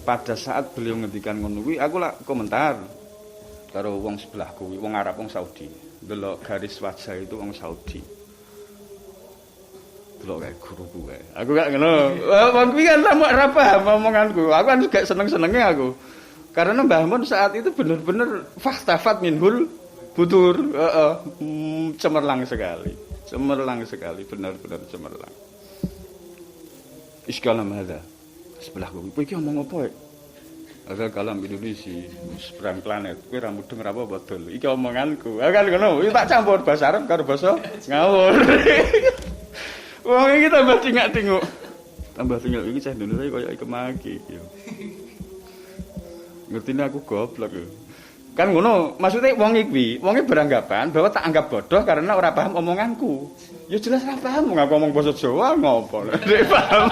pada saat beliau ngendikan ngono kuwi aku lak komentar karo wong sebelahku, wong Arab, wong Saudi. Delok garis wajah itu wong Saudi. Delok kayak guruku kae. Aku gak ngono. Wong kuwi kan ora paham omonganku. Aku kan gak seneng-senenge aku. Karena Mbah Mun saat itu benar-benar fahtafat minhul butur. Cemerlang sekali. Cemerlang sekali, benar-benar cemerlang. Iskalam hadza. Sebelahku, kowe iki omong apa ya? Asal kalam Indonesia, seberang planet, kowe ra mudeng ra apa dol. Iki omonganku. Kan ngono, iki tak campur bahasa Arab karo basa ngawur. Wong iki tambah tingak-tinguk. Tambah tinggal iki cah Indonesia koyo iki maki yo. Ngertine aku goblok yo. Kan ngono, maksudnya wong iki, wonge beranggapan bahwa tak anggap bodoh karena ora paham omonganku. Ya jelas ora paham ngaku ngomong basa Jawa ngopo. Nek paham.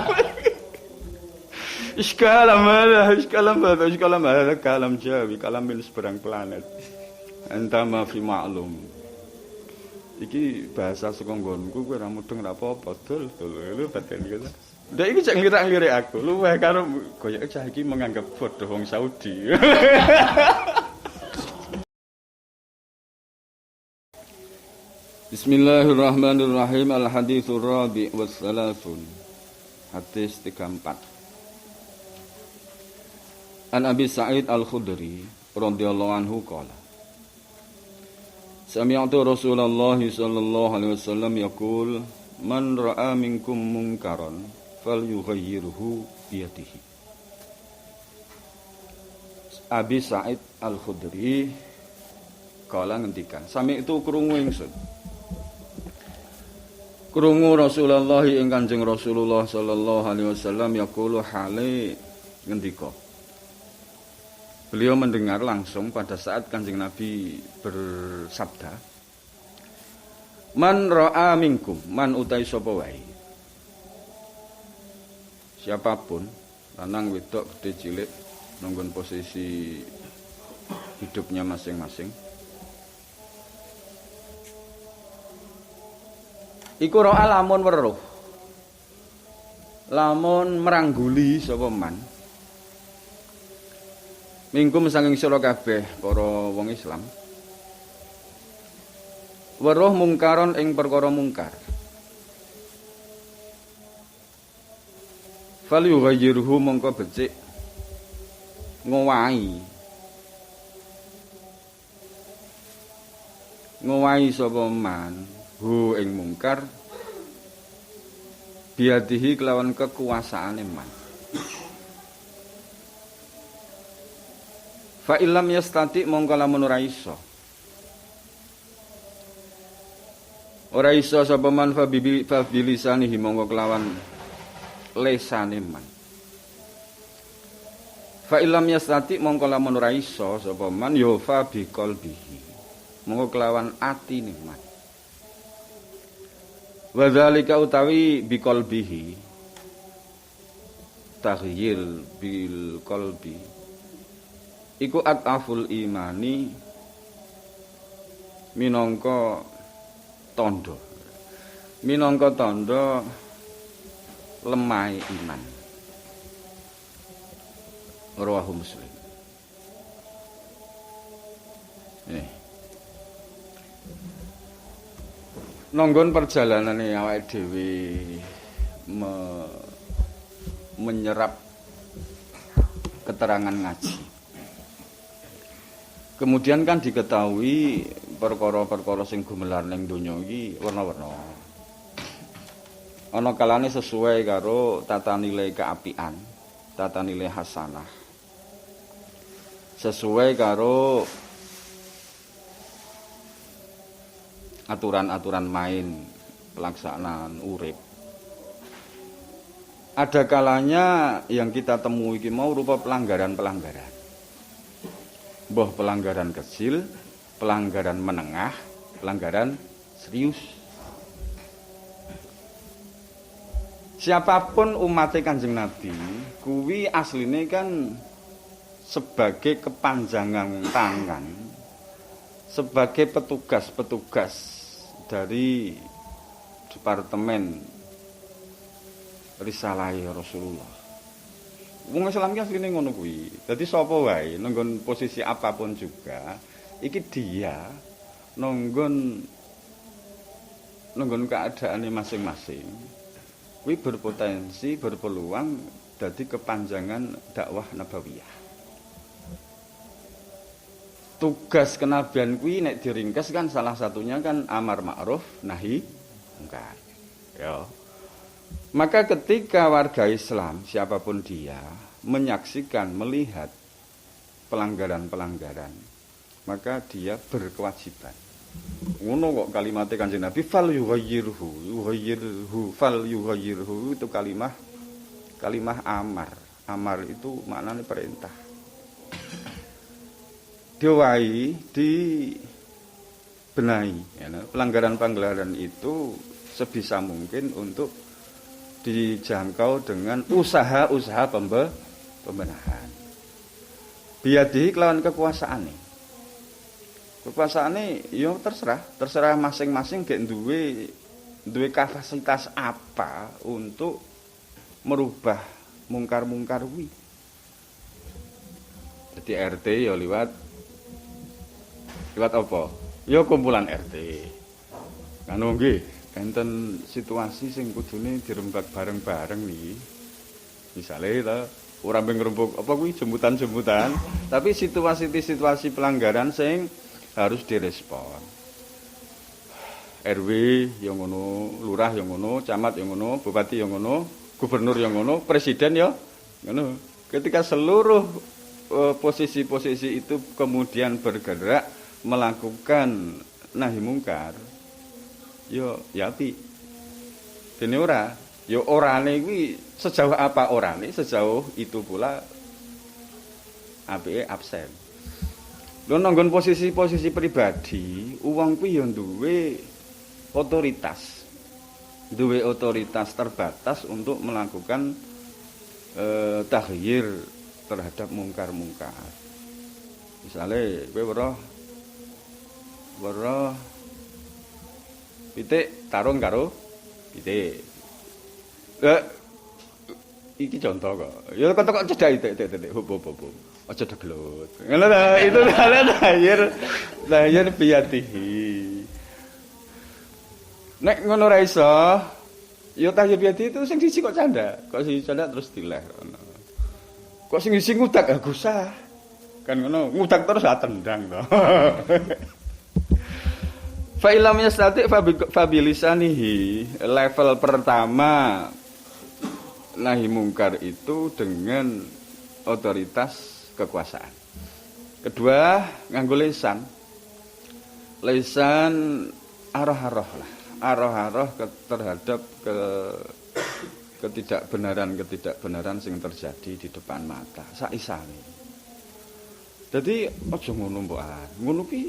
Iskalam kalam Jawi, kalam min seberang planet. Antama fi ma'lum. Iki bahasa saka nggonku kowe ora mudeng ora apa-apa, dul lho baten iki. Ndak iki cek nglirik-nglirik aku. Luweh karo goyoke cah iki menganggap bodoh wong Saudi. Bismillahirrahmanirrahim. Al-haditsur rabi' was salasun. Hadis 34. An Abi Sa'id Al-Khudri radhiyallahu anhu qala Sami'tu Rasulullah sallallahu alaihi wasallam yaqul man ra'a minkum munkaran falyughayyirhu bi yadihi. Abi Sa'id Al-Khudri kala ngendikan sami'tu krungu ingsun krungu Rasulullah ing Kanjeng Rasulullah sallallahu alaihi wasallam yaqulu hale ngendika. Beliau mendengar langsung pada saat Kanjeng Nabi bersabda, Man ra'a minkum, man utai sapa wae. Siapapun, lanang wedok gede cilik nunggun posisi hidupnya masing-masing. Iku ra'a lamun weruh. Lamun merangguli sapa man. Mingkum sanging sira kabeh para wong Islam. Weruh mungkaron ing perkara mungkar. Fal yughayyirhu mongko becik ngowahi. Ngowahi sapa man hu ing mungkar biadihi kelawan kekuasaane man. Fa illam yastati mongko lamun ora iso. Ora iso sapa man fa bilisanihi mongko kelawan lesane man. Fa illam yastati mongko lamun ora iso sapa man ya fa biqalbihi. Mongko kelawan atine man. Wa dzalika utawi biqalbihi taghyil bil qalbi iku ataful imani minangka tandha lemah iman. Rawahu Muslim. Nonggon perjalanane awake dhewe menyerap keterangan ngaji. Kemudian kan diketahui perkara-perkara sing gumelar ning donya iki warna-warna. Ana kalane sesuai karo tata nilai keapian, tata nilai hasanah. Sesuai karo aturan-aturan main, pelaksanaan urip. Ada kalanya yang kita temui iki mau rupa pelanggaran-pelanggaran. Mbah pelanggaran kecil, pelanggaran menengah, pelanggaran serius. Siapapun umat Kanjeng Nabi, kuwi asline kan sebagai kepanjangan tangan, sebagai petugas-petugas dari Departemen Risalah Rasulullah. Wong Islam ki asline ngono kuwi. Dadi sapa wae nanggon posisi apapun juga, iki dia nanggon keadaane masing-masing. Kuwi berpotensi, berpeluang dadi kepanjangan dakwah nabawiyah. Tugas kenabian kuwi nek diringkas kan salah satunya kan amar ma'ruf nahi mungkar. Ya. Maka ketika warga Islam siapapun dia menyaksikan, melihat pelanggaran-pelanggaran, maka dia berkewajiban. Ngono kok kalimatnya Kanjeng Nabi fal yuhayyirhu fal yuhayyirhu itu kalimat amar. Amar itu maknanya perintah. Diwai dibenahi ya, pelanggaran-pelanggaran itu sebisa mungkin untuk dijangkau dengan usaha-usaha pembenahan. Biadihi kelawan kekuasaane. Kekuasaane ya terserah masing-masing gek duwe kapasitas apa untuk merubah mungkar-mungkar kuwi. Jadi RT ya liwat apa? Ya kumpulan RT. Ngono nggih. Enten situasi sing kudune dirembak bareng-bareng nih. Misale ta ora mbeng ngrembug apa kuwi jembutan-jembutan, tapi situasi pelanggaran sing harus direspon. RW yang ngono, lurah yang ngono, camat yang ngono, bupati yang ngono, gubernur yang ngono, presiden ya ngono. Ketika seluruh posisi-posisi itu kemudian bergerak melakukan nahi mungkar, yo ya api. Dene orane kuwi sejauh apa orane, sejauh itu pula apike absen. Lho nanggon posisi-posisi pribadi, wong kuwi yo duwe otoritas. Duwe otoritas terbatas untuk melakukan taghyir terhadap mungkar-mungkar. Misale kowe weruh pitik tarung karo pitik. Iki contoh kok. Ya kok cedhak titik hop. Aja deglut. Ngono ta, itu lahir biyatihi. Nek ngono ra iso, ya tahir biyatihi itu sing siji kok canda. Kok siji canda terus dileh ngono. Kok sing siji ngudak agusah. Kan ngono, ngudak terus tendang to. Fa ilam yastati fa bilisanihi. Level pertama nahi mungkar itu dengan otoritas kekuasaan. Kedua, nganggo lisan. Lisan arah-arah lah. Arah-arah terhadap ketidakbenaran sing terjadi di depan mata. Saisane. Jadi aja ngono mbokan. Ngono ki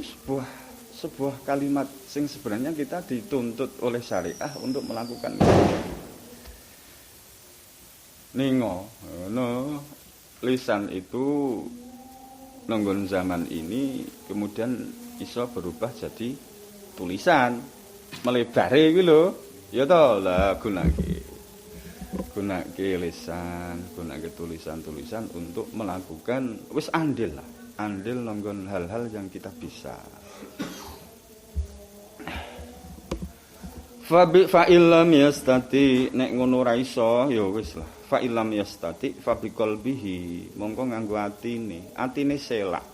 sebuah kalimat sing sebenarnya kita dituntut oleh syariah untuk melakukan ningo no lisan itu nanggon zaman ini kemudian iso berubah jadi tulisan melebare kuwi lho ya to lah gunake lisan gunake tulisan untuk melakukan wis andil nanggon hal-hal yang kita bisa. Fa illam yastati nek ngono ra iso ya wis lah. Fa illam yastati fa biqalbihi mongko nganggo atine selak.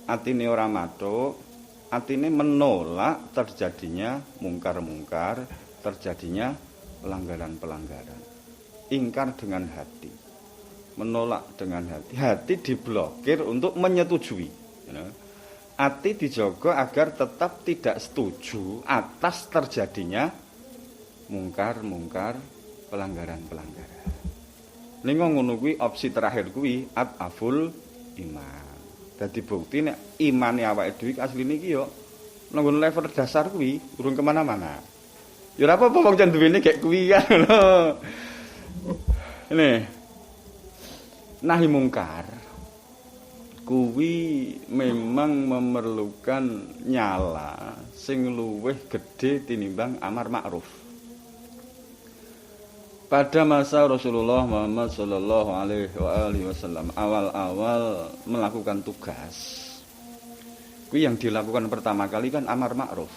Atine ora matuk, atine menolak terjadinya mungkar-mungkar, terjadinya pelanggaran-pelanggaran. Ingkar dengan hati. Menolak dengan hati. Hati diblokir untuk menyetujui, ya. Hati dijaga agar tetap tidak setuju atas terjadinya mungkar-mungkar, pelanggaran-pelanggaran. Ning ngono kuwi opsi terakhir kuwi aful iman. Dadi bukti nek imane awake dhewe asline iki yo nang level dasar kuwi urung kemana-mana. Ya ora apa-apa wong jan duwene gek kuwi kan lho. Ini nahi mungkar kuwi memang memerlukan nyala sing luwih gedhe tinimbang amar ma'ruf. pada masa Rasulullah Muhammad Shallallahu Alaihi Wasallam awal-awal melakukan tugas, itu yang dilakukan pertama kali kan amar ma'ruf.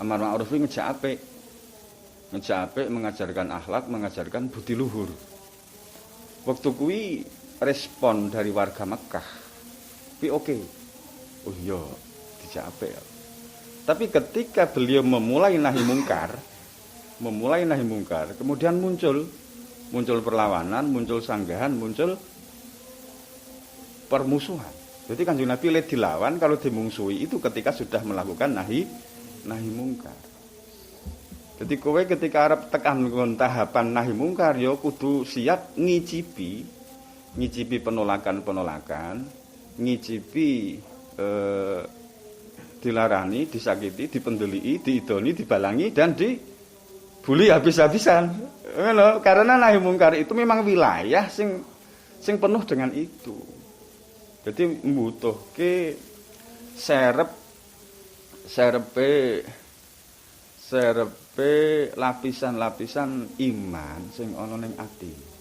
Amar ma'ruf itu ngejak apik, mengajarkan akhlak, mengajarkan budi luhur. Waktu kuwi respon dari warga Mekah, kuwi oke. Oh iya, dijak apik. Tapi ketika beliau memulai nahi mungkar, kemudian muncul perlawanan, muncul sanggahan, muncul permusuhan. Jadi Kanjeng Nabi le dilawan kalau dimungsuhi itu ketika sudah melakukan nahi mungkar. Jadi kowe ketika arep tekan tahapan nahi mungkar ya kudu siap ngicipi penolakan, ngicipi dilarani, disakiti, dipendelii, diidoni, dibalangi dan dibuli habis-habisan. Ngono, karena nahi mungkar itu memang wilayah sing penuh dengan itu. Jadi membutuhke serepe lapisan-lapisan iman sing ana ning ati.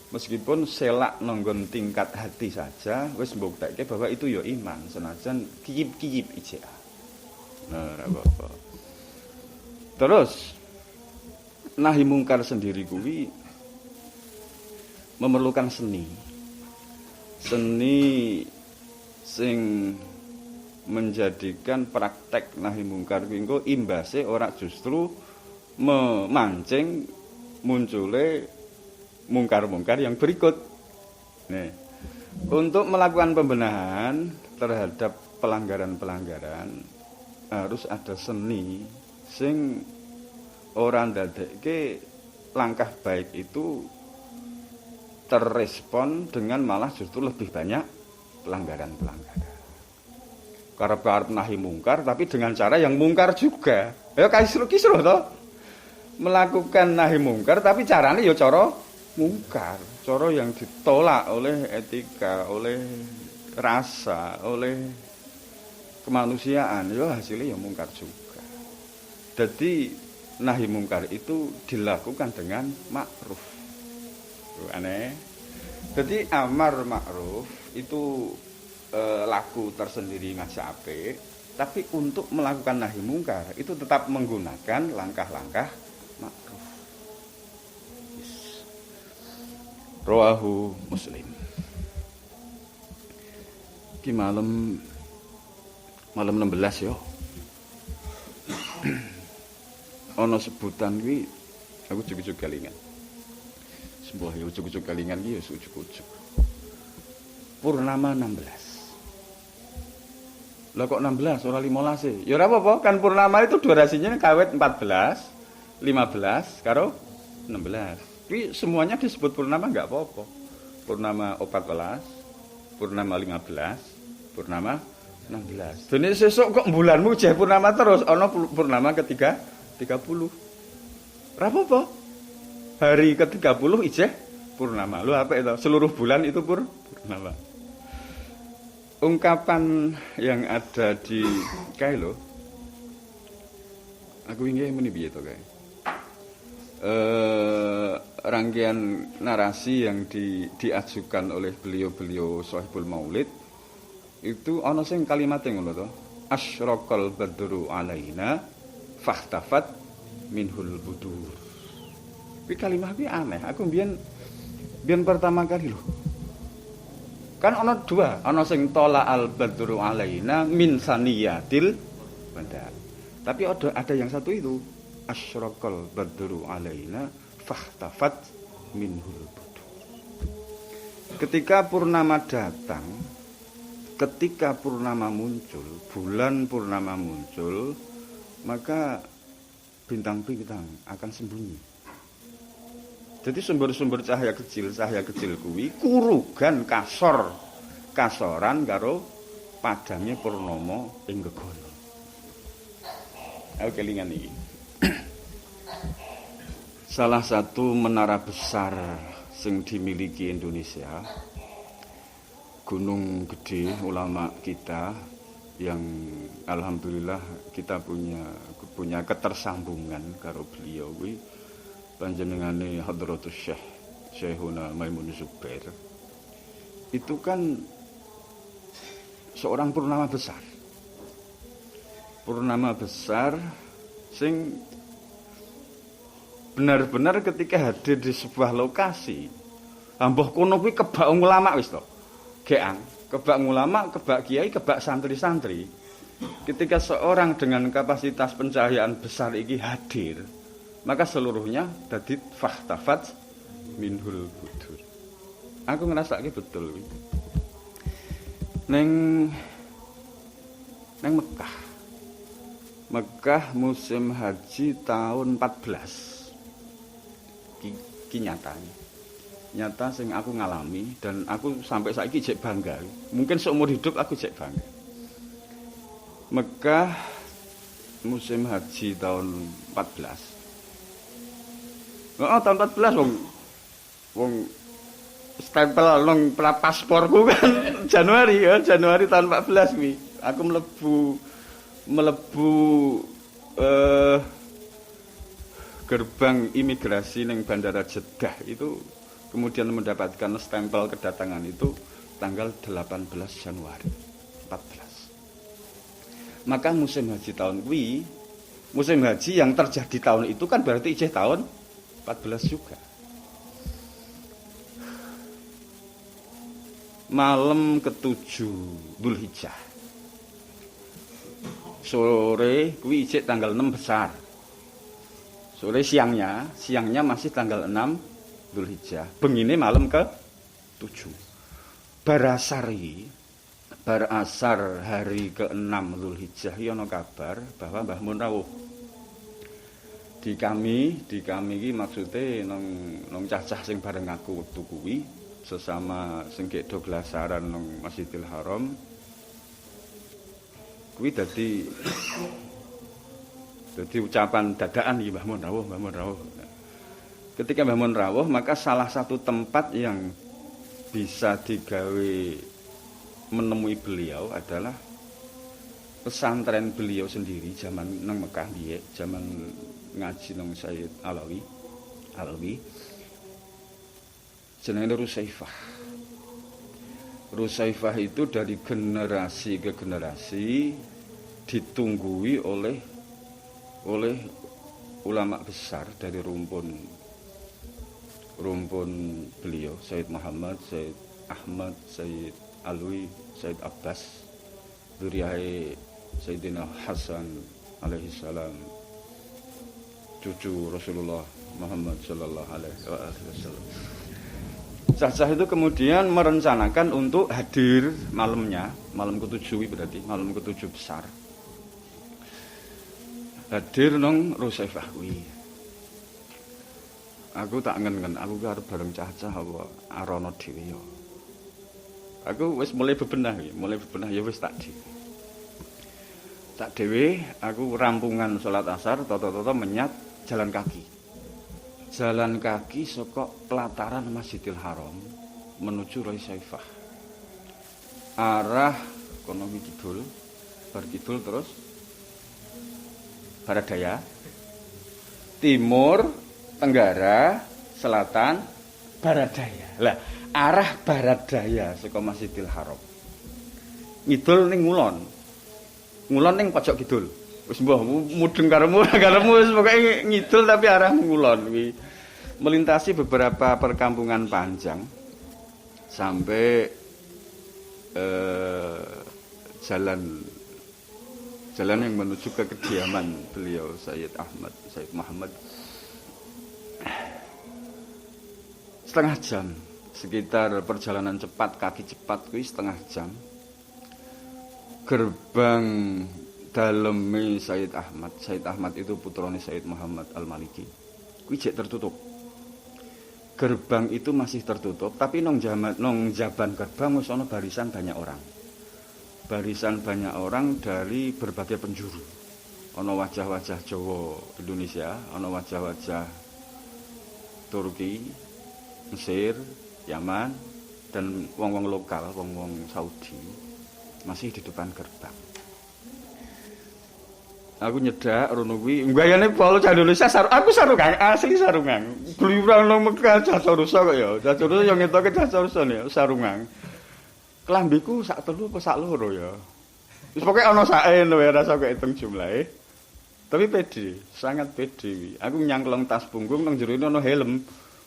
Meskipun selak nonggon tingkat hati saja wis mbuktekke bahwa itu ya iman senajan kiyip-kiyip ijek. Nah, apa-apa. Terus nahi mungkar sendiri kuwi memerlukan seni sing menjadikan praktek nahi mungkar kuwi engko imbase ora justru memancing muncule mungkar-mungkar yang berikut. Nih, untuk melakukan pembenahan terhadap pelanggaran-pelanggaran harus ada seni sing ora ndadekke langkah baik itu terrespon dengan malah justru lebih banyak pelanggaran-pelanggaran. Karep-karep nahi mungkar tapi dengan cara yang mungkar juga. Ya kisruh toh. Melakukan nahi mungkar tapi caranya ya cara mungkar, cara yang ditolak oleh etika, oleh rasa, oleh kemanusiaan, ya hasilnya ya mungkar juga. Jadi nahi mungkar itu dilakukan dengan ma'ruf. Aneh. Jadi amar ma'ruf itu laku tersendiri ngajak apik, tapi untuk melakukan nahi mungkar itu tetap menggunakan langkah-langkah ma'ruf. Rawahu Muslim. Ki malam 16 yo. Ana sebutan kuwi aku cucuk kelingan. Sebuah yo cucuk kelingan iki yo ujuk-ujuk. Purnama 16. Lah kok 16 ora 15 e? Ya ora apa-apa, kan purnama itu durasinya kawit 14, 15 karo 16. Tapi semuanya disebut purnama enggak apa-apa. Purnama 14, purnama 15, purnama 16. Dene sesuk kok bulanmu jeh purnama terus, ana purnama ketiga 30. Ora apa-apa. Hari ke-30 ijeh purnama. Lho apa itu? Seluruh bulan itu purnama. Ungkapan yang ada di kae lho. Aku ingin muni piye to kae? Rangkaian narasi yang diajukan oleh beliau-beliau Shahibul Maulid itu ana sing kalimate ngono to. Asyraqal badru alaina fahtafat minhul budur. Kuwi kalimat kuwi aneh. Aku mbiyen pertama kali lho. Kan ana dua, ana sing tola al badru alaina min saniyatil badar. Tapi ada yang satu itu asyraqal badru alaina fahtafat minhul budur. Ketika purnama datang, ketika purnama muncul, bulan purnama muncul, maka bintang-bintang akan sembunyi. Jadi sumber-sumber cahaya kecil kuwi kurugan kasoran karo padangnya purnama ing gegana. Aku kelingan iki. Salah satu menara besar sing dimiliki Indonesia, gunung gede ulama kita yang alhamdulillah kita punya ketersambungan karo beliau kuwi panjenengane Hadratus Syekh Syekhuna Maimun Zubair itu kan seorang purnama besar. Purnama besar sing benar-benar ketika hadir di sebuah lokasi, ambuh kono kuwi kebak ulama wis to. Geang, kebak ulama, kebak kiai, kebak santri-santri. Ketika seorang dengan kapasitas pencahayaan besar iki hadir, maka seluruhnya dadi fahtafat minhul budur. Aku ngrasake betul kuwi. Neng Mekah musim haji tahun 14. Ki nyata sing aku ngalami dan aku sampai saiki jek bangga. Mungkin seumur hidup aku jek bangga. Mekah musim haji tahun 14. Oh, tahun 14 wong stempel nang pasporku kan Januari tahun 14 kuwi. Aku mlebu gerbang imigrasi ning Bandara Jeddah itu kemudian mendapatkan stempel kedatangan itu tanggal 18 Januari 14. Maka musim haji tahun kuwi, musim haji yang terjadi tahun itu kan berarti ijeh tahun 14 juga. Malam ke-7 Dzulhijjah. Sore kuwi ijek tanggal 6 besar. Sore siangnya masih tanggal 6 Dzulhijjah. Bengine malam ke-7. Barasar hari ke-6 Dzulhijjah ana kabar bahwa Mbah Mun rawuh. Di kami iki maksude nang cacah sing bareng aku wektu kuwi sesama sing do glasaran nang Masjidil Haram. Kuwi dadi ucapan dadakan iki Mbah Mun rawuh. Ketika Mbah Mun rawuh, maka salah satu tempat yang bisa digawe menemui beliau adalah pesantren beliau sendiri zaman nang Mekah biye, zaman ngaji nang Sayyid Alawi. Jenenge Rusaifah itu dari generasi ke generasi ditunggui oleh ulama besar dari rumpun beliau, Sayyid Muhammad, Sayyid Ahmad, Sayyid Alwi, Sayyid Abbas, dzurriyahe Sayyidina Hasan alaihi salam, cucu Rasulullah Muhammad sallallahu alaihi wasallam. Cacah itu kemudian merencanakan untuk hadir malamnya, malam ke-7 berarti malam ke-7 besar. Hadir nang Rusaifah kuwi. Aku tak ngen-ngen, aku arep bareng cacah apa arono dhewe ya. Aku wis mulai bebenah ya wis tak dhewe, aku rampungan salat asar toto-toto menyat jalan kaki. Jalan kaki saka pelataran Masjidil Haram menuju Rusaifah. Arah kono kidul, bar kidul terus barat daya, timur, tenggara, selatan, barat daya. Lah, arah barat daya saka Masjidil Haram. Ngidul ning ngulon. Ngulon ning pojok kidul. Wis mbah mudeng karemu wis pokoke ngidul tapi arah ngulon kuwi. Melintasi beberapa perkampungan panjang sampai jalan yang menuju ke kediaman beliau Sayyid Muhammad. Setengah jam, sekitar perjalanan cepat, kaki cepat kuwi setengah jam. Gerbang daleme Sayyid Ahmad itu putrane Sayyid Muhammad Al-Maliki. Kuwi jek tertutup. Gerbang itu masih tertutup, tapi nong jaban gerbang wis ana barisan banyak orang dari berbagai penjuru. Ana wajah-wajah Jawa Indonesia, ana wajah-wajah Turki, Mesir, Yaman, dan wong-wong lokal, wong-wong Saudi masih di depan gerbang. Aku nyedak rono kuwi. Mbayane polo cah Indonesia aku sarungan, asli sarungan. Gluyuran nang Mekah cah Rusa kok ya. Cah Rusa yo ngetoke cah Rusa ya, sarungan. Klambiku sak telu apa sak loro ya. Wis pokoke ana sae lho ya rasa kok hitung jumlahe. Tapi pede, sangat pede. Aku nyangklong tas punggung nang jero ana helm.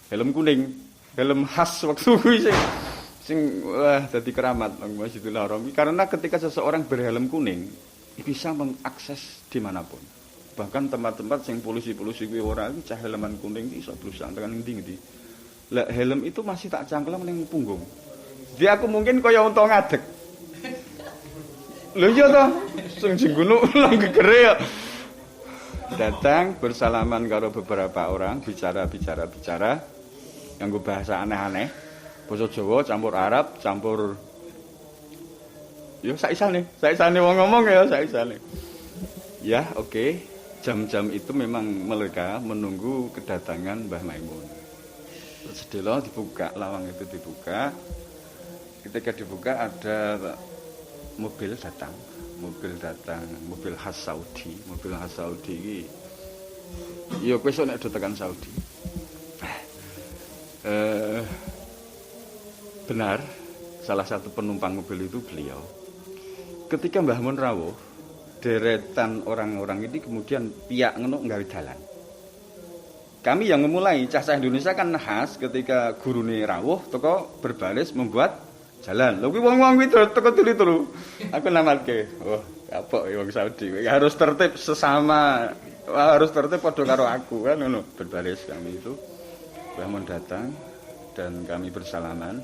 Helm kuning, helm khas waktu kuwi sing wah dadi keramat nang Masjidil Haram. Karena ketika seseorang berhelm kuning bisa mengakses dimanapun. Bahkan tempat-tempat yang polisi-polisi kuwi ora iki cah helman kuning iki iso berusaha tekan ndi-ndi. Lah helm itu masih tak cangklem ning punggung. Jadi aku mungkin kaya unta ngadeg. Lho iya to, sing jenggunu nang gegere ya. Datang bersalaman karo beberapa orang, bicara nganggo bahasa aneh-aneh. Basa Jawa campur Arab, campur yo saisane wong ngomong ya saisane. Ya, oke. Jam-jam itu memang mereka menunggu kedatangan Mbah Maimun. Sedelo dibuka, lawang itu dibuka. Ketika dibuka ada mobil datang, mobil khas Saudi. Mobil khas Saudi iki yo besok nek do tekan Saudi. Benar, salah satu penumpang mobil itu beliau. Ketika Mbah Mun rawuh, deretan orang-orang ini kemudian piyak ngono nggawe dalan. Kami yang memulai, cah-cah Indonesia kan khas ketika gurune rawuh teko berbaris membuat jalan. Lho kuwi wong-wong kuwi teko turu-turu. Aku namatke, oh, kapok wong Saudi. Harus tertib sesama, harus tertib padha karo aku kan ngono. Berbaris kami itu. Mbah Mun datang dan kami bersalaman.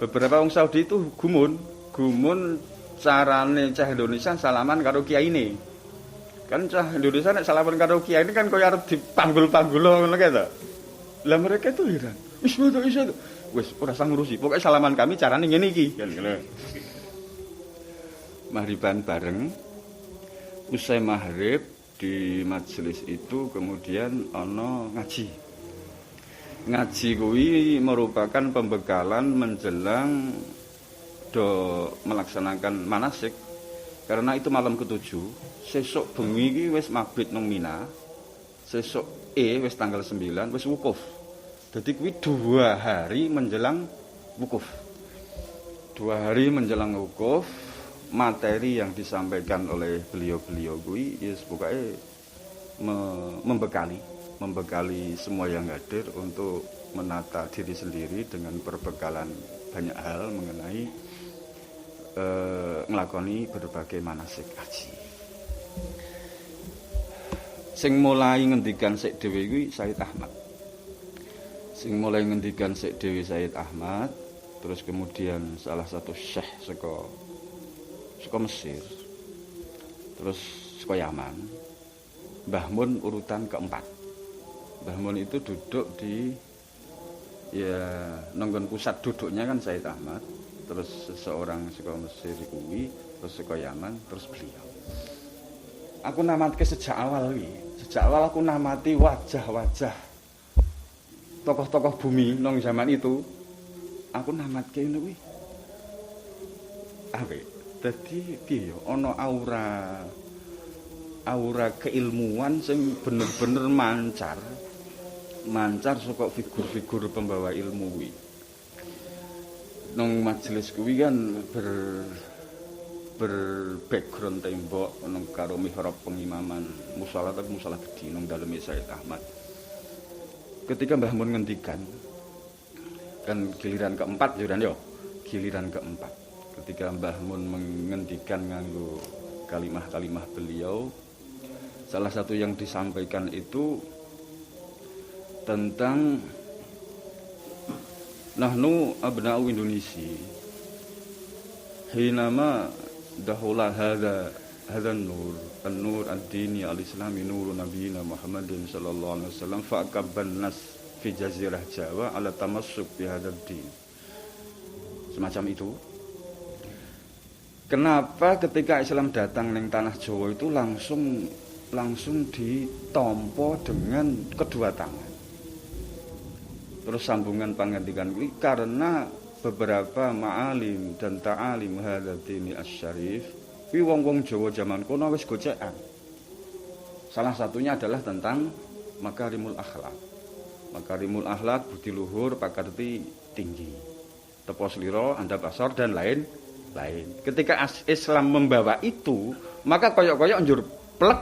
Beberapa wong Saudi itu gumun carane cah Indonesia salaman karo kiai ini. Kan cah Indonesia nek salaman karo kiai ini kan koyo arep dipanggul-panggul ngono kae to. Lah mereka itu heran. Wis itu. Wis ora usah ngurusi. Pokoke salaman kami carane ngene iki kan ngono. Maghriban bareng. Usai maghrib di majelis itu kemudian ana ngaji. Ngaji kuwi merupakan pembekalan menjelang melaksanakan manasik karena itu malam ke-7 sesuk bengi iki wis mabit nang Mina sesuk wis tanggal 9 wis wukuf dadi kuwi 2 hari menjelang wukuf materi yang disampaikan oleh beliau-beliau kuwi yes pokoke membekali semua yang hadir untuk menata diri sendiri dengan perbekalan banyak hal mengenai nglakoni berbagai manasik haji. Sing mulai ngendikan sik dhewe kuwi Said Ahmad. Terus kemudian salah satu syekh saka Mesir. Terus saka Yaman. Mbah Mun urutan keempat. Mbah Mun itu duduk di nonggon pusat duduknya kan Said Ahmad. Terus seseorang saka Mesir kuwi, terus saka Yaman, terus beliau. Aku namatke sejak awal aku namati wajah-wajah tokoh-tokoh bumi nang zaman itu. Aku namatke ngono kuwi. Dadi piye ya ana aura keilmuan sing bener-bener mancar saka figur-figur pembawa ilmu kuwi. Nang majelis kuwi kan background tembok nang karo mihrab pengimaman musala gede nang daleme Said Ahmad. Ketika Mbah Mun ngendikan kan giliran keempat ketika Mbah Mun mengendikan nganggo kalimah-kalimah beliau, salah satu yang disampaikan itu tentang nahnu abna'u Indonesia. Hinama dahula hadza an-nur ad-dini al-islami nurun nabiyina Muhammadin sallallahu alaihi wasallam fa'akabban nas fi jazirah Jawa ala tamassuk bi hadzal din. Semacam itu. Kenapa ketika Islam datang ning tanah Jawa itu langsung ditampa dengan kedua tangan. Terus sambungan pangandikan kuwi karena beberapa ma'alim dan ta'alim hadzal dini asy-syarif kuwi wong-wong Jawa zaman kono wis gocekan. Salah satunya adalah tentang makarimul akhlak. Makarimul akhlak, budi luhur, pakarti tinggi, tepos liro, andap asor, dan lain-lain. Ketika Islam membawa itu, maka koyok-koyok njur plek,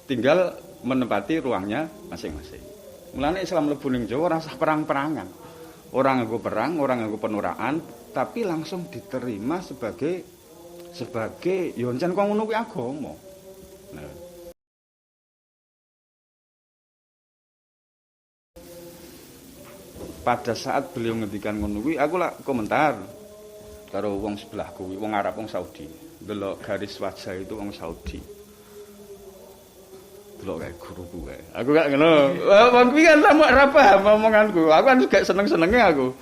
tinggal menempati ruangnya masing-masing. Mulane Islam mlebu ning Jawa ora usah perang-perangan. Orang nganggo perang, orang nganggo penuraan, tapi langsung diterima sebagai yo jan kok ngono kuwi agama. Nah. Pada saat beliau ngendikan ngono kuwi, aku lak komentar karo wong sebelahku, wong Arab, wong Saudi. Delok garis wajah itu wong Saudi. Delok kayak guruku kae. Aku gak ngono. Wong kuwi kan ora paham omonganku. Aku kan gak seneng-senenge aku.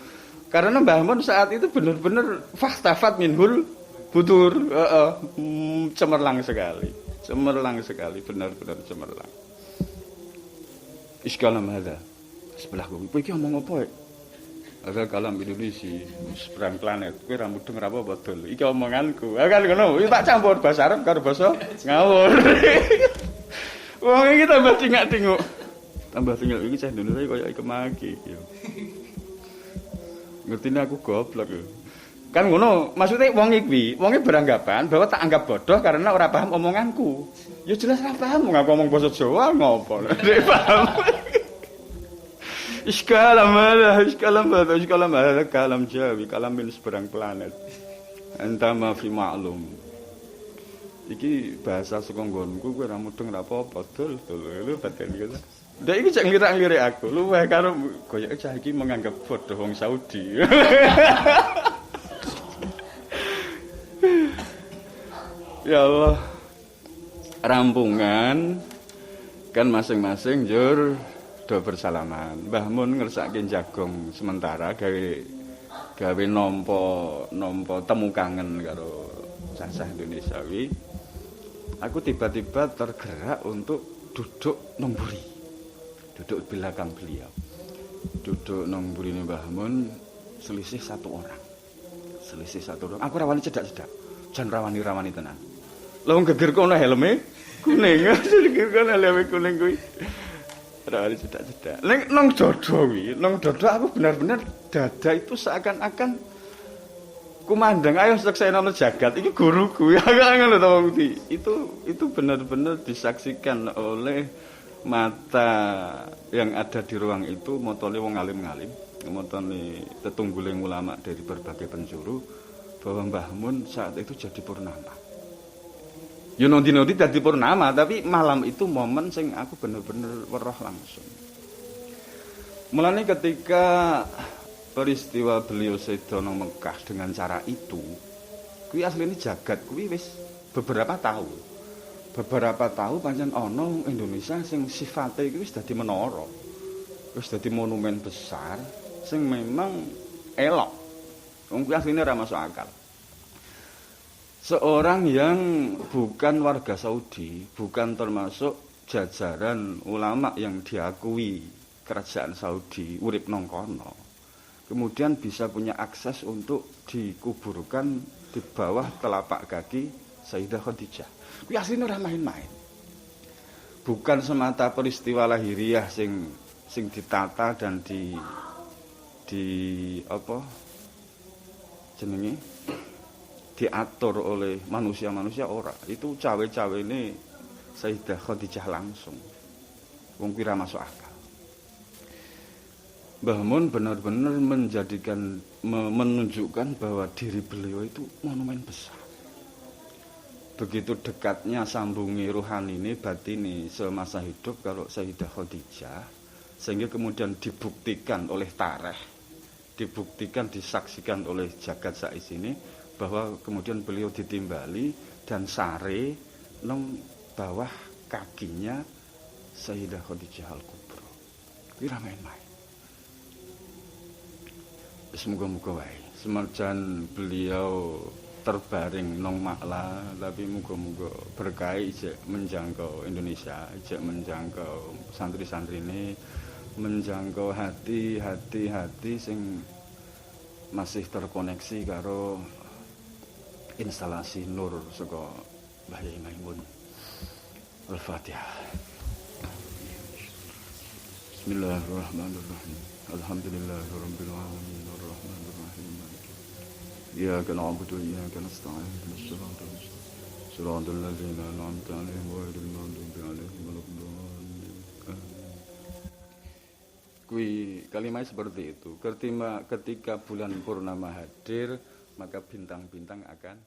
Karena Mbah Mun saat itu benar-benar fahtafat minhul butur. Cemerlang sekali. Cemerlang sekali, benar-benar cemerlang. Iskalam hadza. Sebelahku, kowe iki omong apa? Asal kalam Indonesia, seberang planet, kowe ra mudeng ra apa dol. Iki omonganku. Kan ngono, iki tak campur basa Arab karo basa ngawur. Wong iki tambah tingak-tinguk. Tambah tinggal iki cah Indonesia koyo kemaki iki. Ngertine aku goblok. Kan ngono, maksudnya wong iki, wonge beranggapan bahwa tak anggap bodoh karena ora paham omonganku. Ya jelas ora paham, ngaku ngomong basa Jawa ngopo. Nek paham. Iskalam kalam Jawi, kalam min seberang planet. Antama fi ma'lum. Iki bahasa saka nggonku kowe ora mudeng ra apa-apa dul lho baten gitu. Ndak iki cek nglirik-nglirik aku. Luweh karo koyoke cah iki menganggap bodoh wong Saudi. Ya Allah. Rampungan kan masing-masing jur do bersalaman. Mbah Mun ngersake jagong sementara gawe nampa temu kangen karo cacah Indonesia wi. Aku tiba-tiba tergerak untuk duduk nomburi. Duduk belakang beliau. Duduk nomburine Mbah Mun selisih satu orang. Aku rawani cedak-cedak. Jan rawani tenan. Lah wong geger kono helme kuning. Geger kono helme kuning kuwi. Rawani cedak-cedak. Nang dodo aku benar-benar dada itu seakan-akan kumandang ayo seksena jagat iki guruku ya ngono to wong itu benar-benar disaksikan oleh mata yang ada di ruang itu, motone wong alim-alim, motone tetungguling ulama dari berbagai penjuru bahwa Mbah Mun saat itu jadi purnama. Yo nondi-nondi dadi purnama, tapi malam itu momen sing aku bener-bener weruh langsung. Mulane ketika peristiwa beliau sedo nang Mekah dengan cara itu, kuwi asline jagat kuwi wis beberapa tahun pancen ana Indonesia sing sifate iki wis dadi menara. Wis dadi monumen besar sing memang elok. Wong kuwi asline ora masuk akal. Seorang yang bukan warga Saudi, bukan termasuk jajaran ulama yang diakui kerajaan Saudi, urip nang kono. Kemudian bisa punya akses untuk dikuburkan di bawah telapak kaki Sayyidah Khadijah. Kuwi asline ora main-main. Bukan semata peristiwa lahiriah sing ditata dan di apa jenenge diatur oleh manusia-manusia ora. Itu cawe-cawene Sayyidah Khadijah langsung. Wong kira masuk akal. Mbah Mun benar-benar menunjukkan bahwa diri beliau itu monumen besar. Begitu dekatnya sambungi rohani batini semasa hidup kalau Sayyidah Khadijah, sehingga kemudian dibuktikan oleh tarikh, dibuktikan disaksikan oleh jagat saisine bahwa kemudian beliau ditimbali dan sare nang bawah kakinya Sayyidah Khadijah Al-Kubra. Kuwi ra main-main. Semoga-moga wae semarjan beliau terbaring nang makla, tapi moga-moga berkah ijek menjangkau Indonesia, ijek menjangkau santri-santrine, menjangkau hati sing masih terkoneksi karo instalasi nur saka Mbah Yai Maimun. Al-Fatihah. Bismillahirrahmanirrahim. Alhamdulillahirabbil alamin arrahmanir rahim maliki. Iyyaka na'budu wa iyyaka nasta'in ihdinas siratal mustaqim. Siratal ladzina an'amta 'alaihim ghairil maghdubi 'alaihim waladdallin. Kui kalimat seperti itu. Ketika bulan purnama hadir, maka bintang-bintang akan